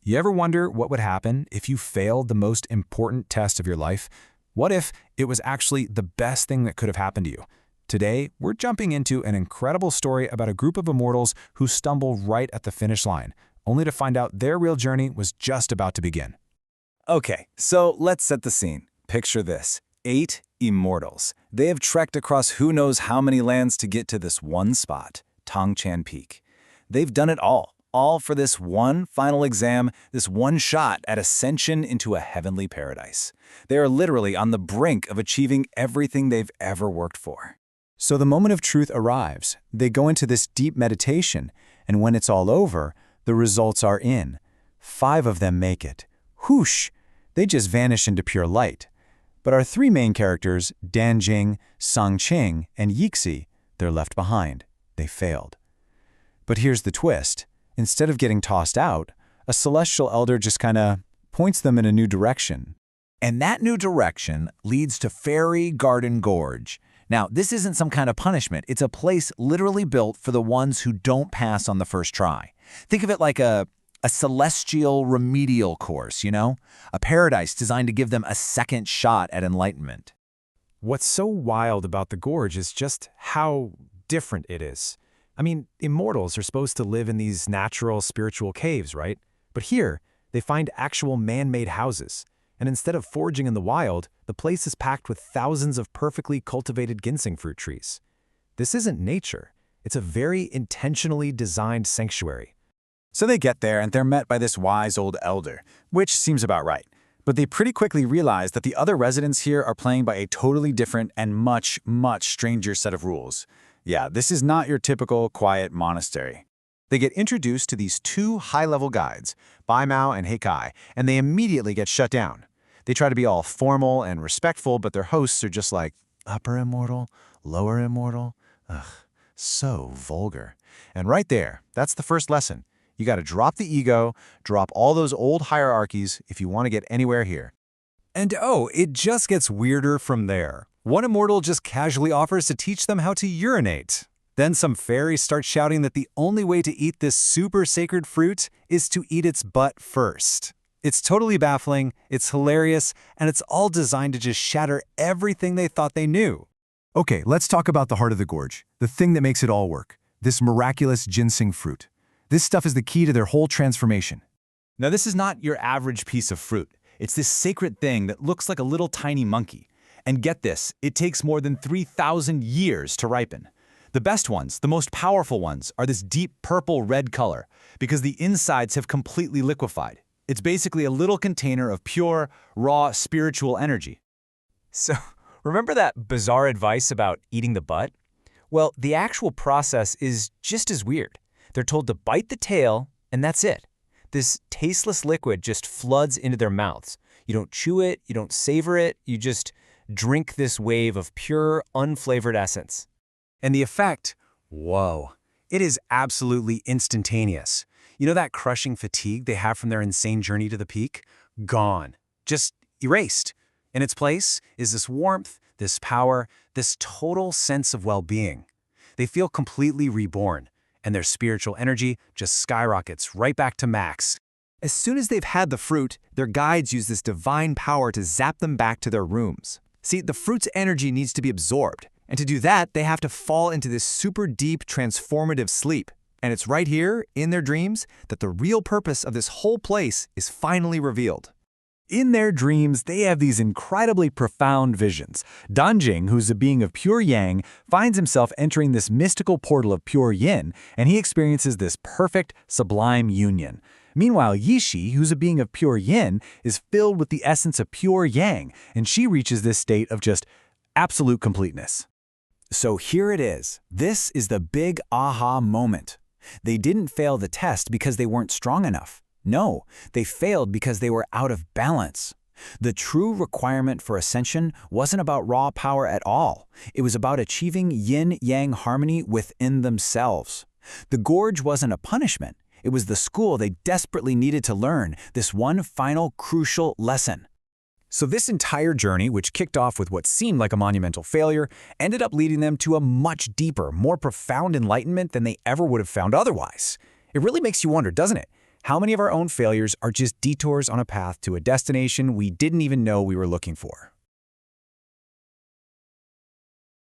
You ever wonder what would happen if you failed the most important test of your life? What if it was actually the best thing that could have happened to you? Today, we're jumping into an incredible story about a group of immortals who stumble right at the finish line, only to find out their real journey was just about to begin. Okay, so let's set the scene. Picture this. 8 immortals. They have trekked across who knows how many lands to get to this one spot, Tongchan Peak. They've done it all for this one final exam, this one shot at ascension into a heavenly paradise. They are literally on the brink of achieving everything they've ever worked for. So the moment of truth arrives. They go into this deep meditation, and when it's all over, the results are in. 5 of them make it. Whoosh! They just vanish into pure light. But our 3 main characters, Danjing, Songqing, and Yixi, they're left behind. They failed. But here's the twist. Instead of getting tossed out, a celestial elder just kinda points them in a new direction. And that new direction leads to Fairy Garden Gorge. Now, this isn't some kind of punishment. It's a place literally built for the ones who don't pass on the first try. Think of it like a celestial remedial course, you know? A paradise designed to give them a second shot at enlightenment. What's so wild about the gorge is just how different it is. I mean, immortals are supposed to live in these natural spiritual caves, right? But here, they find actual man-made houses. And instead of foraging in the wild, the place is packed with thousands of perfectly cultivated ginseng fruit trees. This isn't nature. It's a very intentionally designed sanctuary. So they get there and they're met by this wise old elder, which seems about right. But they pretty quickly realize that the other residents here are playing by a totally different and much stranger set of rules. Yeah, this is not your typical quiet monastery. They get introduced to these 2 high-level guides, Bai Mao and Heikai, and they immediately get shut down. They try to be all formal and respectful, but their hosts are just like, upper immortal, lower immortal. Ugh, so vulgar. And right there, that's the first lesson. You gotta drop the ego, drop all those old hierarchies if you want to get anywhere here. And oh, it just gets weirder from there. One immortal just casually offers to teach them how to urinate. Then some fairies start shouting that the only way to eat this super sacred fruit is to eat its butt first. It's totally baffling, it's hilarious, and it's all designed to just shatter everything they thought they knew. Okay, let's talk about the heart of the gorge, the thing that makes it all work, this miraculous ginseng fruit. This stuff is the key to their whole transformation. Now, this is not your average piece of fruit. It's this sacred thing that looks like a little tiny monkey. And get this, it takes more than 3,000 years to ripen. The best ones, the most powerful ones, are this deep purple-red color because the insides have completely liquefied. It's basically a little container of pure, raw spiritual energy. So, remember that bizarre advice about eating the butt? Well, the actual process is just as weird. They're told to bite the tail, and that's it. This tasteless liquid just floods into their mouths. You don't chew it, you don't savor it, you just drink this wave of pure, unflavored essence. And the effect, whoa, it is absolutely instantaneous. You know that crushing fatigue they have from their insane journey to the peak? Gone. Just erased. In its place is this warmth, this power, this total sense of well-being. They feel completely reborn, and their spiritual energy just skyrockets right back to max. As soon as they've had the fruit, their guides use this divine power to zap them back to their rooms. See, the fruit's energy needs to be absorbed, and to do that, they have to fall into this super deep, transformative sleep. And it's right here, in their dreams, that the real purpose of this whole place is finally revealed. In their dreams, they have these incredibly profound visions. Danjing, who's a being of pure yang, finds himself entering this mystical portal of pure yin, and he experiences this perfect, sublime union. Meanwhile, Yishi, who's a being of pure yin, is filled with the essence of pure yang, and she reaches this state of just absolute completeness. So here it is. This is the big aha moment. They didn't fail the test because they weren't strong enough. No, they failed because they were out of balance. The true requirement for ascension wasn't about raw power at all. It was about achieving yin-yang harmony within themselves. The gorge wasn't a punishment. It was the school they desperately needed to learn, this one final crucial lesson. So this entire journey, which kicked off with what seemed like a monumental failure, ended up leading them to a much deeper, more profound enlightenment than they ever would have found otherwise. It really makes you wonder, doesn't it? How many of our own failures are just detours on a path to a destination we didn't even know we were looking for?